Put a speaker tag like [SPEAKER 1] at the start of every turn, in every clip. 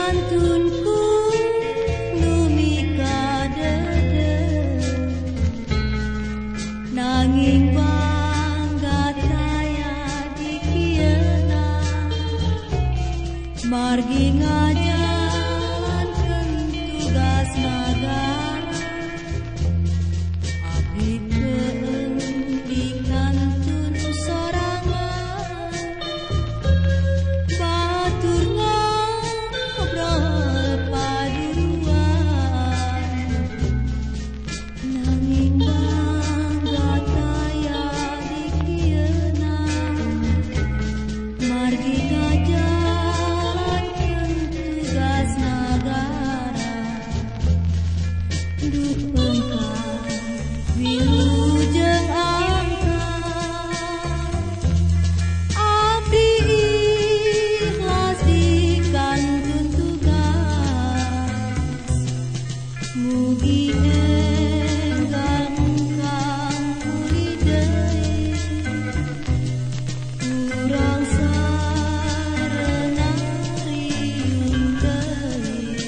[SPEAKER 1] kantunku lumika dede nanging bangga taya dikiena margi ngajalankeun tugas nagara abdi keun di kantun sorangan batur ngobrol paduan nanging bangga taya dikieuna margi ngajalankeun tugas nagara dupeungkan wilujeng angkat abdi ikhlas di kantun tugas mugi enggal engkang muli deui urang sareng riung deui.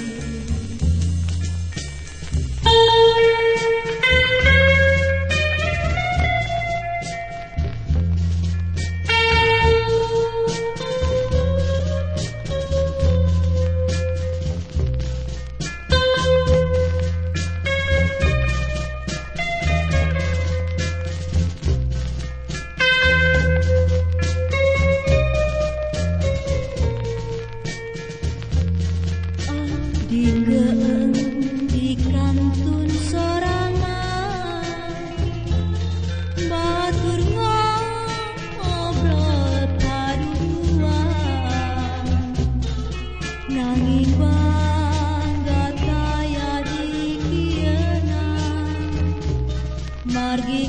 [SPEAKER 1] Dikeun di kantun sorangan batur ngobrol paduan nanging bangga taya dikieuna margi